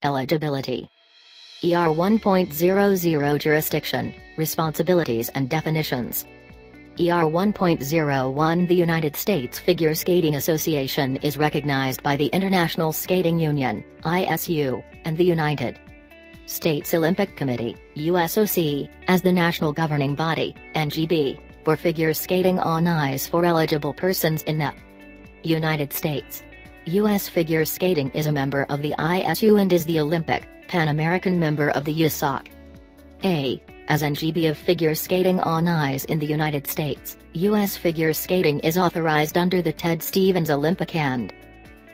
Eligibility. ER 1.00 Jurisdiction, Responsibilities and Definitions. ER 1.01 The United States Figure Skating Association is recognized by the International Skating Union, ISU, and the United States Olympic Committee, USOC, as the national governing body, NGB, for figure skating on ice for eligible persons in the United States. U.S. figure skating is a member of the ISU and is the Olympic, Pan-American member of the USOC. As NGB of figure skating on ice in the United States, U.S. figure skating is authorized under the Ted Stevens Olympic and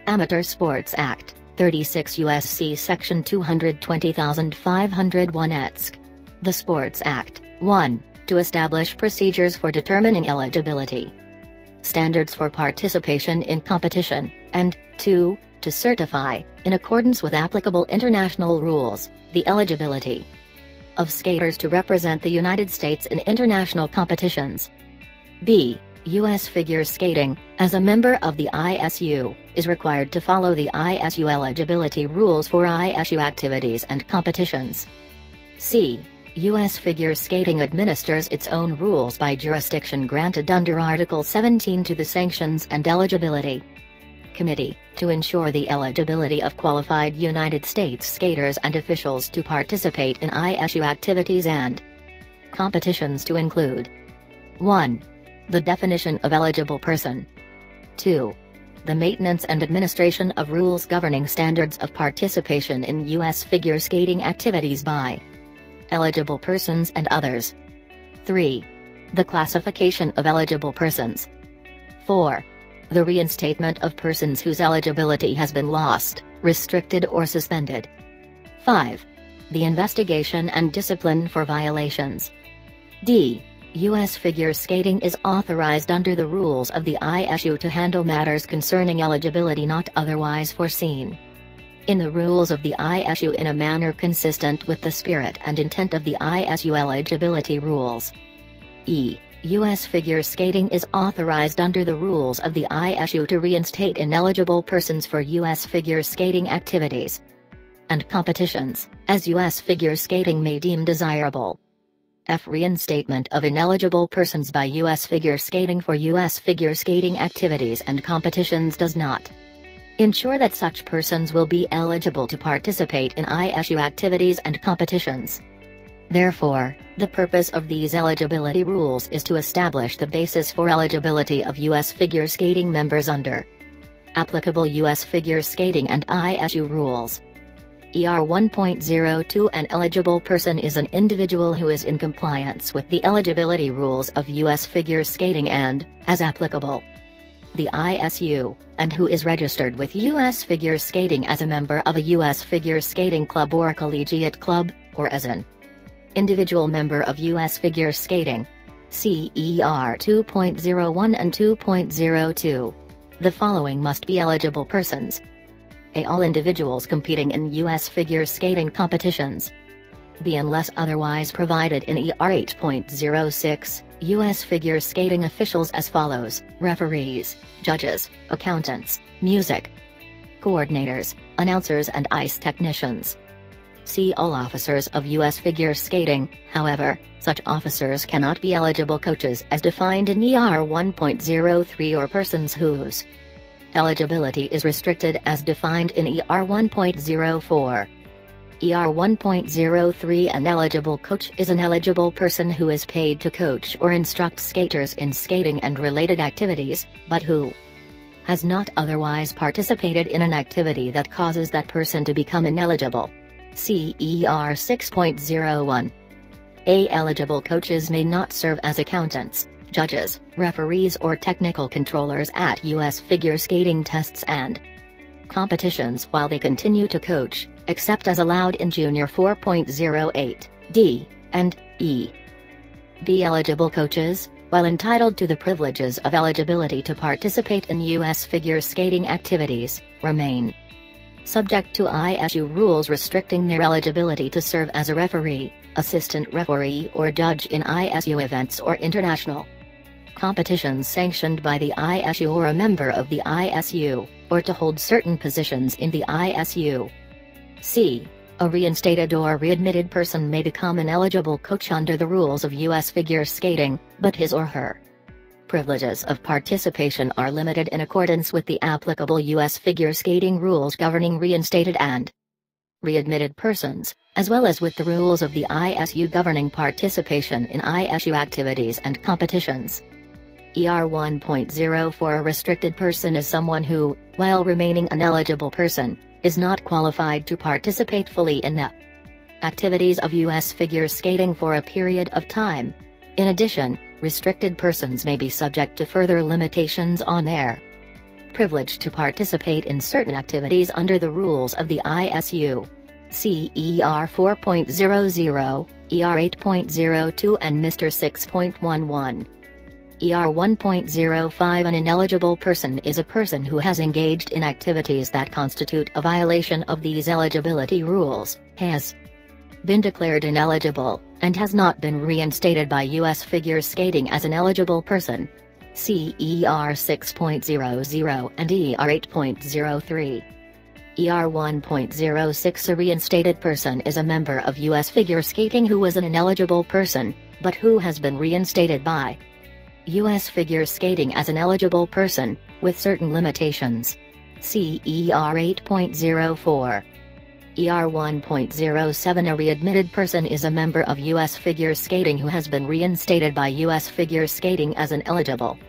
Amateur Sports Act, 36 U.S.C. Section 220,501 etc. The Sports Act, 1, to establish procedures for determining eligibility, standards for participation in competition, and 2, to certify, in accordance with applicable international rules, the eligibility of skaters to represent the United States in international competitions. B. U.S. figure skating, as a member of the ISU, is required to follow the ISU eligibility rules for ISU activities and competitions. C. U.S. figure skating administers its own rules by jurisdiction granted under Article 17 to the Sanctions and Eligibility Committee, to ensure the eligibility of qualified United States skaters and officials to participate in ISU activities and competitions to include 1. The definition of eligible person. 2. The maintenance and administration of rules governing standards of participation in U.S. figure skating activities by eligible persons and others. 3. The classification of eligible persons. 4. The reinstatement of persons whose eligibility has been lost, restricted or suspended. 5. The investigation and discipline for violations. D. U.S. figure skating is authorized under the rules of the ISU to handle matters concerning eligibility not otherwise foreseen in the rules of the ISU in a manner consistent with the spirit and intent of the ISU eligibility rules. E. U.S. figure skating is authorized under the rules of the ISU to reinstate ineligible persons for U.S. figure skating activities and competitions, as U.S. figure skating may deem desirable. F. Reinstatement of ineligible persons by U.S. figure skating for U.S. figure skating activities and competitions does not ensure that such persons will be eligible to participate in ISU activities and competitions. Therefore, the purpose of these eligibility rules is to establish the basis for eligibility of U.S. figure skating members under applicable U.S. figure skating and ISU rules. ER 1.02 An eligible person is an individual who is in compliance with the eligibility rules of U.S. figure skating and, as applicable, the ISU, and who is registered with U.S. figure skating as a member of a U.S. figure skating club or collegiate club, or as an individual member of U.S. figure skating. CER 2.01 and 2.02. The following must be eligible persons. A. All individuals competing in U.S. figure skating competitions. B. Unless otherwise provided in ER 8.06, U.S. figure skating officials as follows: referees, judges, accountants, music coordinators, announcers and ice technicians. C. All officers of U.S. figure skating. However, such officers cannot be eligible coaches as defined in ER 1.03 or persons whose eligibility is restricted as defined in ER 1.04. ER 1.03 An eligible coach is an eligible person who is paid to coach or instruct skaters in skating and related activities, but who has not otherwise participated in an activity that causes that person to become ineligible. CER 6.01. A. Eligible coaches may not serve as accountants, judges, referees or technical controllers at U.S. figure skating tests and competitions while they continue to coach, except as allowed in Junior 4.08, D, and E. B. Eligible coaches, while entitled to the privileges of eligibility to participate in U.S. figure skating activities, remain subject to ISU rules restricting their eligibility to serve as a referee, assistant referee or judge in ISU events or international competitions sanctioned by the ISU or a member of the ISU, or to hold certain positions in the ISU. C. A reinstated or readmitted person may become an eligible coach under the rules of U.S. figure skating, but his or her privileges of participation are limited in accordance with the applicable U.S. figure skating rules governing reinstated and readmitted persons, as well as with the rules of the ISU governing participation in ISU activities and competitions. ER 1.04 A restricted person is someone who, while remaining an eligible person, is not qualified to participate fully in the activities of U.S. figure skating for a period of time. In addition, restricted persons may be subject to further limitations on their privilege to participate in certain activities under the rules of the ISU. See ER 4.00, ER 8.02 and Mr. 6.11. ER 1.05 An ineligible person is a person who has engaged in activities that constitute a violation of these eligibility rules, has been declared ineligible, and has not been reinstated by U.S. figure skating as an eligible person. See ER 6.00 and ER 8.03. ER 1.06 A reinstated person is a member of U.S. figure skating who was an ineligible person, but who has been reinstated by U.S. figure skating as an eligible person, with certain limitations. See ER 8.04. ER 1.07 A readmitted person is a member of U.S. figure skating who has been reinstated by U.S. figure skating as an eligible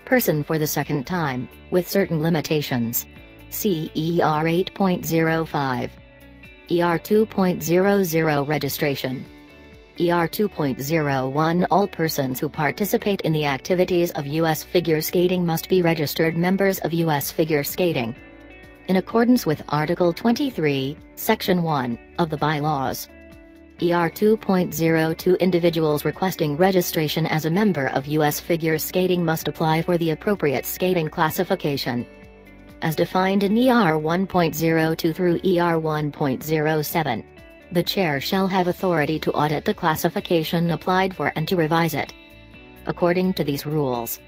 person for the second time, with certain limitations. See ER 8.05. ER 2.00 Registration. ER 2.01 All persons who participate in the activities of U.S. figure skating must be registered members of U.S. figure skating, in accordance with Article 23, Section 1, of the bylaws. ER 2.02 Individuals requesting registration as a member of U.S. figure skating must apply for the appropriate skating classification, as defined in ER 1.02 through ER 1.07. The chair shall have authority to audit the classification applied for and to revise it. According to these rules,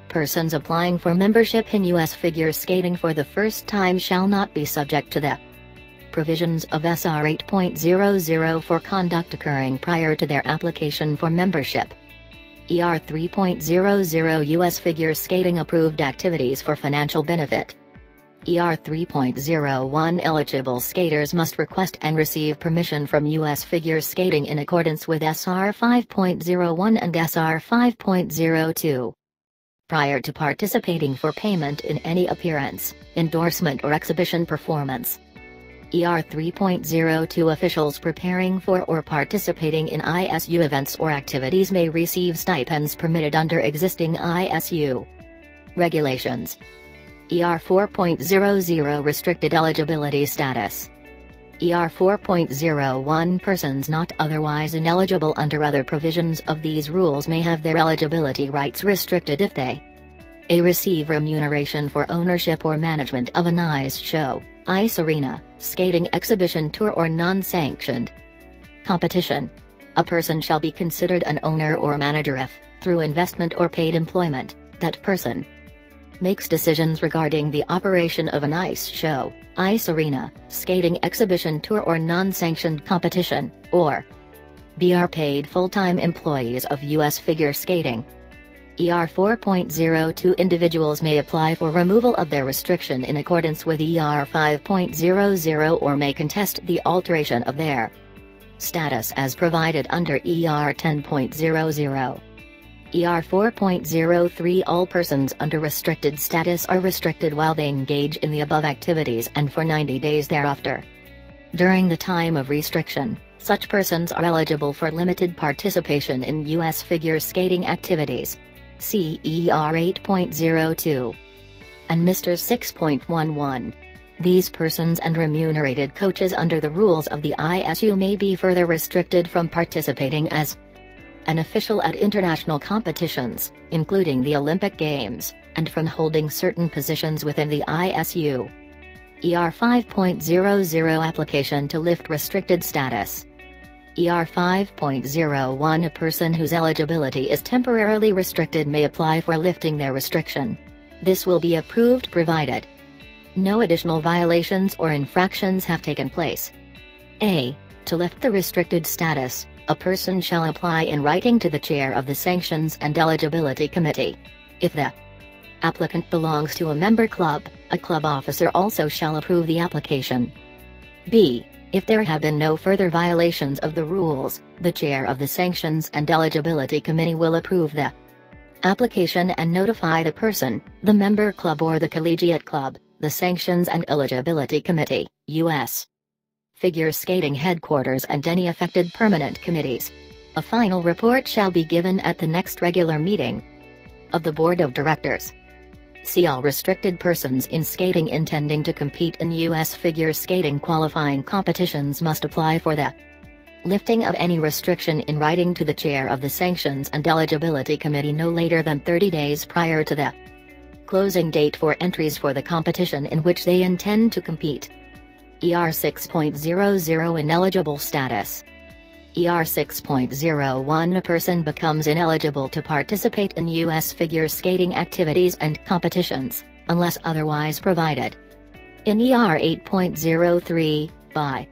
persons applying for membership in U.S. figure skating for the first time shall not be subject to the provisions of SR 8.00 for conduct occurring prior to their application for membership. ER 3.00 U.S. figure skating approved activities for financial benefit. ER 3.01 Eligible skaters must request and receive permission from U.S. figure skating in accordance with SR 5.01 and SR 5.02. Prior to participating for payment in any appearance, endorsement or exhibition performance. ER 3.02 Officials preparing for or participating in ISU events or activities may receive stipends permitted under existing ISU regulations. ER 4.00 Restricted eligibility status. ER 4.01 Persons not otherwise ineligible under other provisions of these rules may have their eligibility rights restricted if they A. Receive remuneration for ownership or management of an ice show, ice arena, skating exhibition tour or non-sanctioned competition. A person shall be considered an owner or manager if, through investment or paid employment, that person makes decisions regarding the operation of an ice show, ice arena, skating exhibition tour or non-sanctioned competition, or B. Are paid full-time employees of U.S. figure skating. ER 4.02 Individuals may apply for removal of their restriction in accordance with ER 5.00 or may contest the alteration of their status as provided under ER 10.00. ER 4.03 All persons under restricted status are restricted while they engage in the above activities and for 90 days thereafter. During the time of restriction, such persons are eligible for limited participation in U.S. figure skating activities. See ER 8.02 and Mr. 6.11. These persons and remunerated coaches under the rules of the ISU may be further restricted from participating as an official at international competitions, including the Olympic Games, and from holding certain positions within the ISU. ER 5.00 Application to lift restricted status. ER 5.01 A person whose eligibility is temporarily restricted may apply for lifting their restriction. This will be approved provided no additional violations or infractions have taken place. A. To lift the restricted status, a person shall apply in writing to the chair of the Sanctions and Eligibility Committee. If the applicant belongs to a member club, a club officer also shall approve the application. B. If there have been no further violations of the rules, the chair of the Sanctions and Eligibility Committee will approve the application and notify the person, the member club or the collegiate club, the Sanctions and Eligibility Committee, U.S. Figure Skating Headquarters and any affected permanent committees. A final report shall be given at the next regular meeting of the Board of Directors. See all restricted persons in skating intending to compete in U.S. figure skating qualifying competitions must apply for the lifting of any restriction in writing to the chair of the Sanctions and Eligibility Committee no later than 30 days prior to the closing date for entries for the competition in which they intend to compete. ER 6.00 Ineligible status. ER 6.01 A person becomes ineligible to participate in U.S. figure skating activities and competitions, unless otherwise provided in ER 8.03, by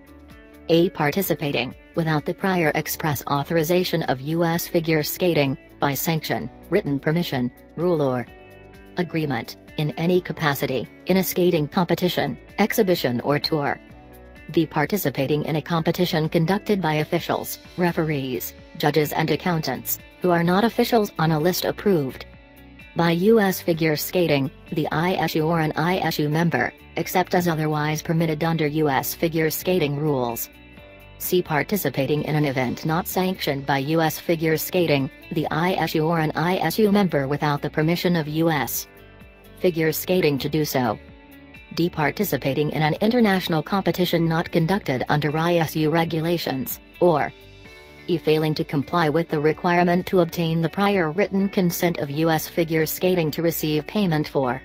A. Participating, without the prior express authorization of U.S. figure skating, by sanction, written permission, rule or agreement, in any capacity, in a skating competition, exhibition or tour. B. Participating in a competition conducted by officials, referees, judges and accountants, who are not officials on a list approved by U.S. figure skating, the ISU or an ISU member, except as otherwise permitted under U.S. figure skating rules. C. Participating in an event not sanctioned by U.S. figure skating, the ISU or an ISU member without the permission of U.S. figure skating to do so. D. Participating in an international competition not conducted under ISU regulations, or E. Failing to comply with the requirement to obtain the prior written consent of U.S. figure skating to receive payment for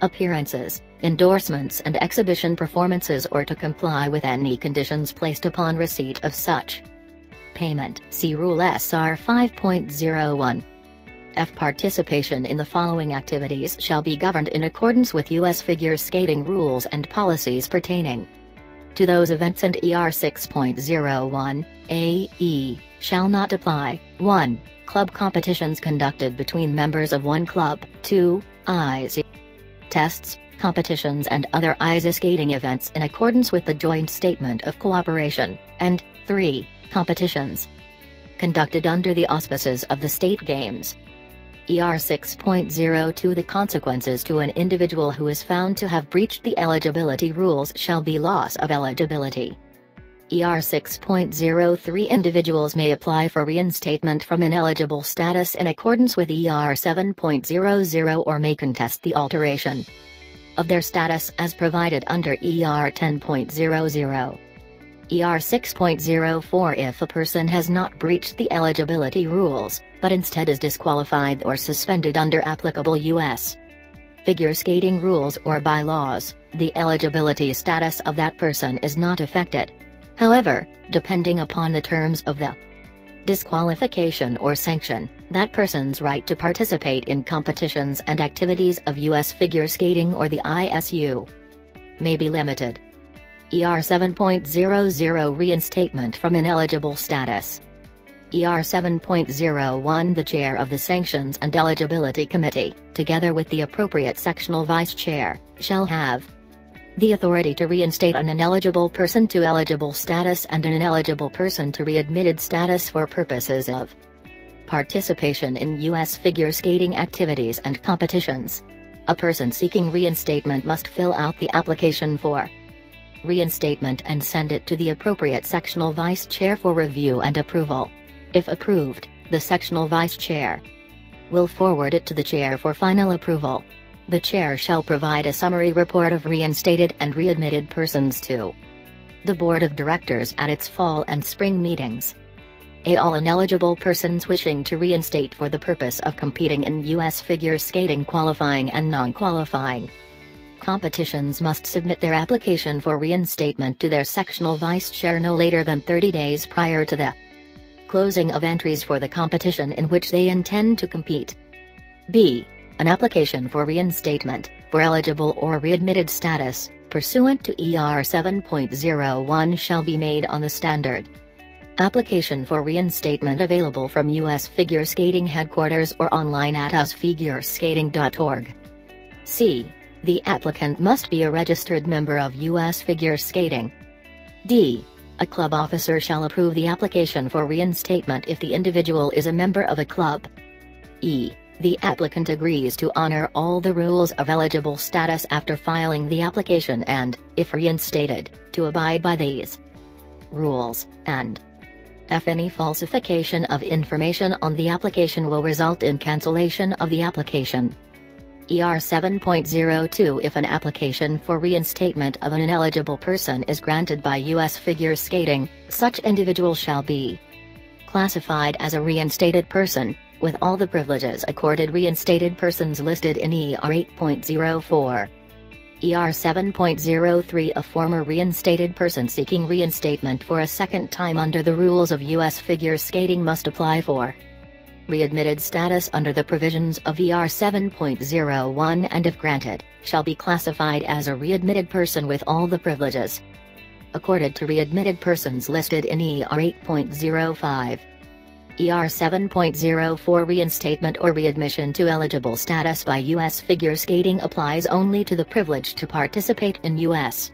appearances, endorsements and exhibition performances or to comply with any conditions placed upon receipt of such payment. See Rule SR 5.01. F. Participation in the following activities shall be governed in accordance with U.S. figure skating rules and policies pertaining to those events, and ER 6.01, A.E. shall not apply. 1. Club competitions conducted between members of one club. 2. ISU tests, competitions and other ISU skating events in accordance with the Joint Statement of Cooperation, and 3. Competitions conducted under the auspices of the state games. ER 6.02 The consequences to an individual who is found to have breached the eligibility rules shall be loss of eligibility. ER 6.03 Individuals may apply for reinstatement from ineligible status in accordance with ER 7.00 or may contest the alteration of their status as provided under ER 10.00. ER 6.04 If a person has not breached the eligibility rules, but instead is disqualified or suspended under applicable U.S. figure skating rules or bylaws, the eligibility status of that person is not affected. However, depending upon the terms of the disqualification or sanction, that person's right to participate in competitions and activities of U.S. figure skating or the ISU may be limited. ER 7.00 Reinstatement from ineligible status. ER 7.01 The chair of the Sanctions and Eligibility Committee, together with the appropriate sectional vice chair, shall have the authority to reinstate an ineligible person to eligible status and an ineligible person to readmitted status for purposes of participation in U.S. figure skating activities and competitions. A person seeking reinstatement must fill out the application for reinstatement and send it to the appropriate sectional vice chair for review and approval. If approved, the sectional vice chair will forward it to the chair for final approval. The chair shall provide a summary report of reinstated and readmitted persons to the Board of Directors at its fall and spring meetings. All ineligible persons wishing to reinstate for the purpose of competing in U.S. figure skating qualifying and non-qualifying competitions must submit their application for reinstatement to their sectional vice chair no later than 30 days prior to the closing of entries for the competition in which they intend to compete. B. An application for reinstatement, for eligible or readmitted status, pursuant to ER 7.01 shall be made on the standard. Application for reinstatement available from U.S. Figure Skating Headquarters or online at usfigureskating.org. C. The applicant must be a registered member of U.S. Figure Skating. D. A club officer shall approve the application for reinstatement if the individual is a member of a club. E. The applicant agrees to honor all the rules of eligible status after filing the application and, if reinstated, to abide by these rules, and F. Any falsification of information on the application will result in cancellation of the application. ER 7.02 If an application for reinstatement of an ineligible person is granted by U.S. Figure Skating, such individual shall be classified as a reinstated person, with all the privileges accorded reinstated persons listed in ER 8.04. ER 7.03 A former reinstated person seeking reinstatement for a second time under the rules of U.S. Figure Skating must apply for readmitted status under the provisions of ER 7.01 and if granted, shall be classified as a readmitted person with all the privileges accorded to readmitted persons listed in ER 8.05. ER 7.04 Reinstatement or readmission to eligible status by U.S. Figure Skating applies only to the privilege to participate in U.S.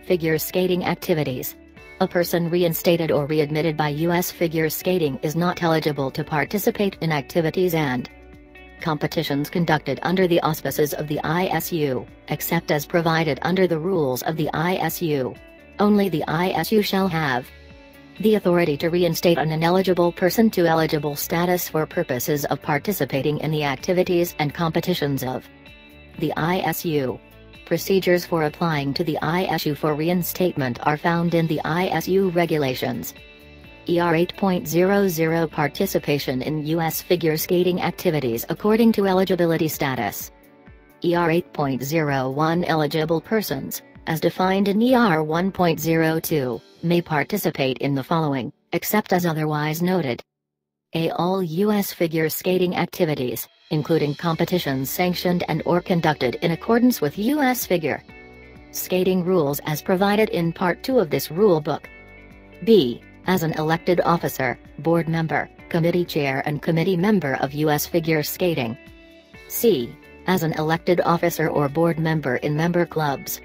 Figure Skating activities. A person reinstated or readmitted by U.S. Figure Skating is not eligible to participate in activities and competitions conducted under the auspices of the ISU, except as provided under the rules of the ISU. Only the ISU shall have the authority to reinstate an ineligible person to eligible status for purposes of participating in the activities and competitions of the ISU. Procedures for applying to the ISU for reinstatement are found in the ISU regulations. ER 8.00 Participation in U.S. Figure Skating activities according to eligibility status. ER 8.01 Eligible persons, as defined in ER 1.02, may participate in the following, except as otherwise noted. A. All U.S. Figure Skating activities, including competitions sanctioned and or conducted in accordance with U.S. Figure Skating rules as provided in Part 2 of this rulebook. B. As an elected officer, board member, committee chair and committee member of U.S. Figure Skating. C. As an elected officer or board member in member clubs.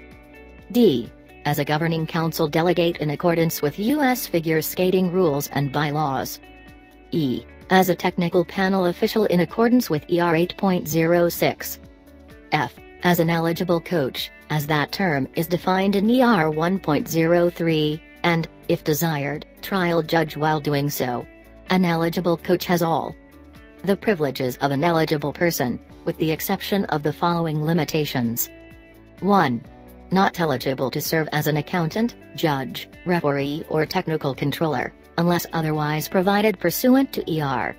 D. As a governing council delegate in accordance with U.S. Figure Skating rules and bylaws. E. As a technical panel official in accordance with ER 8.06. F. As an eligible coach, as that term is defined in ER 1.03, and, if desired, trial judge while doing so. An eligible coach has all the privileges of an eligible person, with the exception of the following limitations. 1. Not eligible to serve as an accountant, judge, referee or technical controller, unless otherwise provided pursuant to ER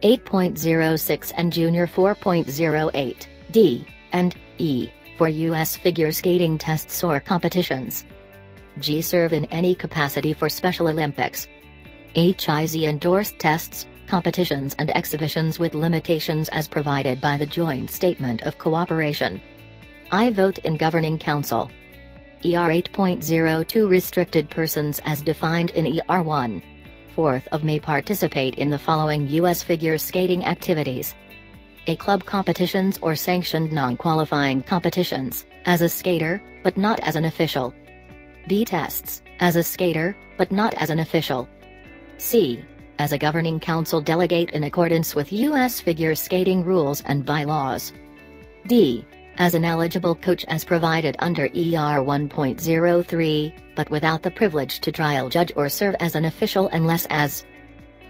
8.06 and Junior 4.08, D, and E, for U.S. Figure Skating tests or competitions. G. Serve in any capacity for Special Olympics. HIZ endorsed tests, competitions and exhibitions with limitations as provided by the Joint Statement of Cooperation. I vote in Governing Council. ER 8.02 Restricted persons as defined in ER 1/4 of may participate in the following U.S. Figure Skating activities. A. Club competitions or sanctioned non-qualifying competitions, as a skater, but not as an official. B. Tests, as a skater, but not as an official. C. As a governing council delegate in accordance with U.S. Figure Skating rules and bylaws. D. As an eligible coach as provided under ER 1.03, but without the privilege to trial judge or serve as an official unless as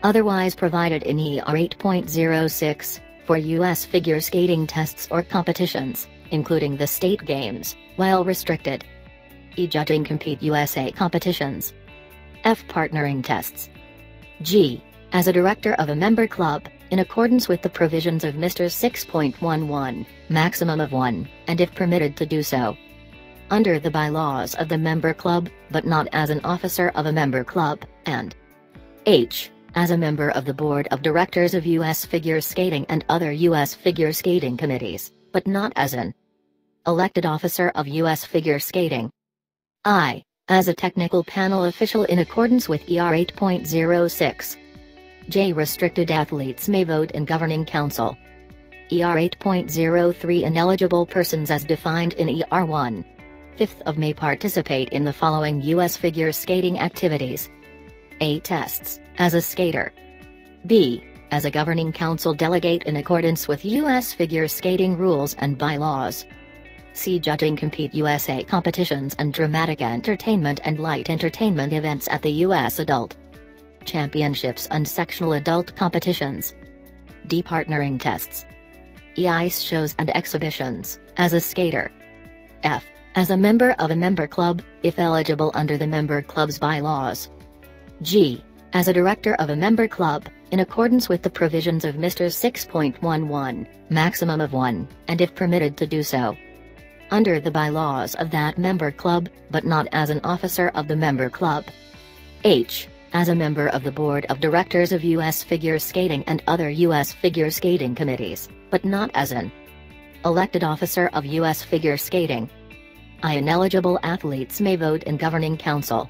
otherwise provided in ER 8.06, for U.S. Figure Skating tests or competitions, including the state games, while restricted. E. Judging Compete USA competitions. F. Partnering tests. G. As a director of a member club, in accordance with the provisions of Mr. 6.11, maximum of 1, and if permitted to do so, under the bylaws of the member club, but not as an officer of a member club, and H. as a member of the Board of Directors of U.S. Figure Skating and other U.S. Figure Skating committees, but not as an elected officer of U.S. Figure Skating. I, as a technical panel official in accordance with ER 8.06. J. Restricted athletes may vote in Governing Council. ER 8.03 Ineligible persons as defined in ER 1. 5th may participate in the following U.S. figure skating activities. A. Tests, as a skater. B. As a Governing Council delegate in accordance with U.S. figure skating rules and bylaws. C. Judging Compete USA competitions and dramatic entertainment and light entertainment events at the U.S. Adult Championships and sectional adult competitions. D. Partnering tests. E. Ice shows and exhibitions, as a skater. F. As a member of a member club, if eligible under the member club's bylaws. G. As a director of a member club, in accordance with the provisions of Mr. 6.11, maximum of 1, and if permitted to do so, under the bylaws of that member club, but not as an officer of the member club. H. As a member of the Board of Directors of U.S. Figure Skating and other U.S. Figure Skating committees, but not as an elected officer of U.S. Figure Skating. I. Ineligible athletes may vote in Governing Council.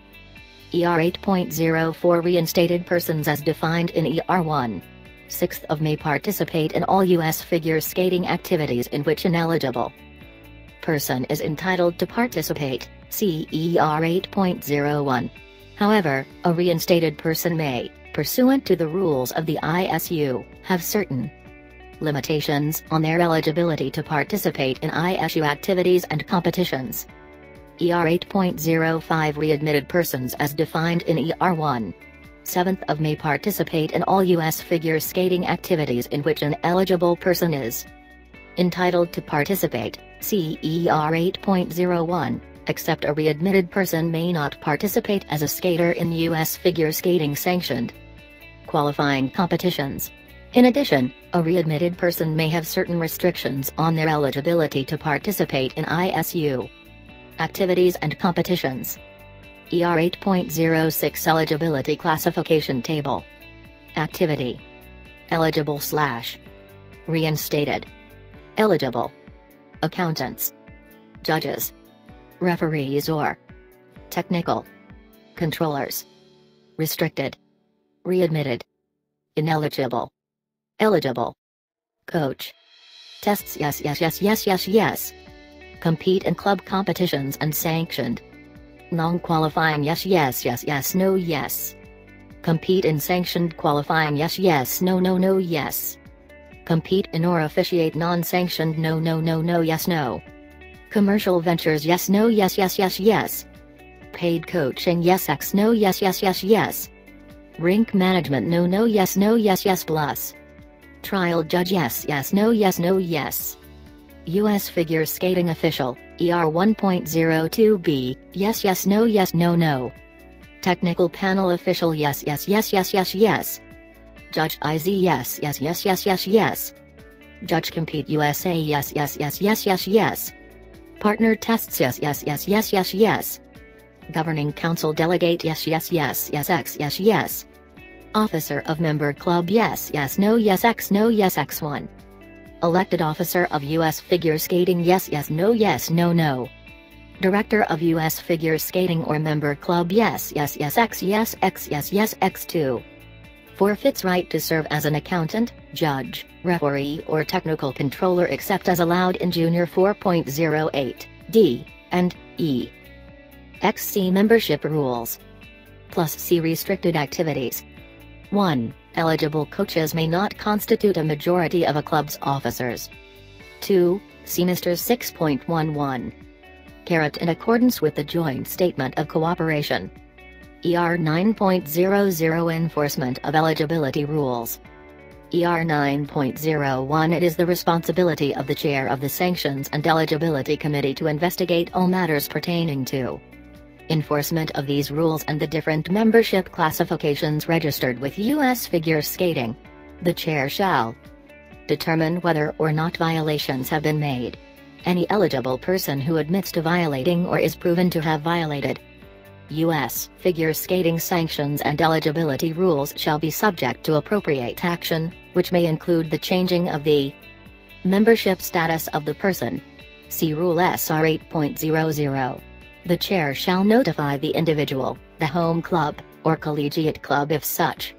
ER 8.04 Reinstated persons as defined in ER 1. 6th may participate in all U.S. figure skating activities in which ineligible person is entitled to participate, see ER 8.01. However, a reinstated person may, pursuant to the rules of the ISU, have certain limitations on their eligibility to participate in ISU activities and competitions. ER 8.05 Readmitted persons as defined in ER 1. 7th may participate in all U.S. figure skating activities in which an eligible person is entitled to participate, see ER 8.01, except a readmitted person may not participate as a skater in U.S. figure skating sanctioned qualifying competitions. In addition, a readmitted person may have certain restrictions on their eligibility to participate in ISU activities and competitions. ER 8.06 Eligibility Classification Table. Activity. Eligible / reinstated. Eligible. Accountants. Judges. Referees or technical controllers. Restricted. Readmitted. Ineligible. Eligible. Coach. Tests yes. Compete in club competitions and sanctioned. Non-qualifying yes no yes. Compete in sanctioned qualifying yes no yes. Compete in or officiate non-sanctioned no yes no. Commercial ventures yes no yes. Paid coaching yes x no yes. Rink management no yes plus. Trial judge yes no yes. U.S. Figure Skating Official, ER 1.02b, yes no. Technical Panel Official yes. Judge IZ yes. Judge Compete USA yes. Partner Tests yes. Governing Council Delegate yes. Officer of Member Club yes no x1. Elected Officer of U.S. Figure Skating yes no. Director of U.S. Figure Skating or Member Club yes x2. Forfeits right to serve as an accountant, judge, referee or technical controller except as allowed in Junior 4.08, D, and E. XC Membership Rules. Plus C Restricted Activities. 1. Eligible coaches may not constitute a majority of a club's officers. 2. See Mr. 6.11. In accordance with the Joint Statement of Cooperation. ER 9.00 Enforcement of Eligibility Rules. ER 9.01 It is the responsibility of the Chair of the Sanctions and Eligibility Committee to investigate all matters pertaining to enforcement of these rules and the different membership classifications registered with U.S. Figure Skating. The Chair shall determine whether or not violations have been made. Any eligible person who admits to violating or is proven to have violated U.S. figure skating sanctions and eligibility rules shall be subject to appropriate action, which may include the changing of the membership status of the person. See Rule SR 8.00. The chair shall notify the individual, the home club, or collegiate club if such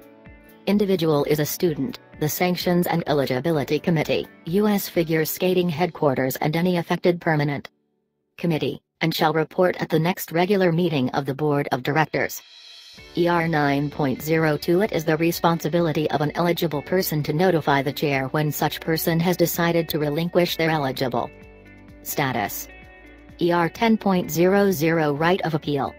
individual is a student, the Sanctions and Eligibility Committee, U.S. Figure Skating Headquarters and any affected permanent committee, and shall report at the next regular meeting of the Board of Directors. ER 9.02 It is the responsibility of an eligible person to notify the chair when such person has decided to relinquish their eligible status. ER 10.00 Right of appeal.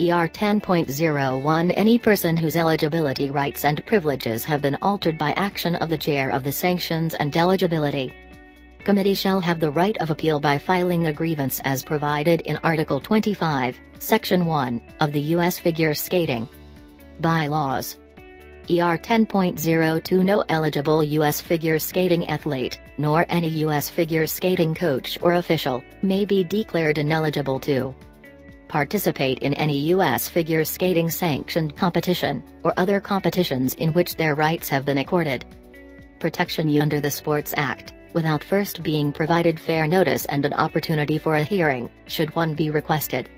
ER 10.01 Any person whose eligibility rights and privileges have been altered by action of the chair of the Sanctions and Eligibility Committee shall have the right of appeal by filing a grievance as provided in Article 25, Section 1, of the U.S. Figure Skating Bylaws. ER 10.02 No eligible U.S. figure skating athlete, nor any U.S. figure skating coach or official, may be declared ineligible to participate in any U.S. figure skating sanctioned competition, or other competitions in which their rights have been accorded protection under the Sports Act, without first being provided fair notice and an opportunity for a hearing, should one be requested.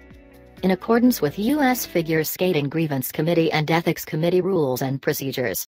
In accordance with U.S. Figure Skating Grievance Committee and Ethics Committee rules and procedures.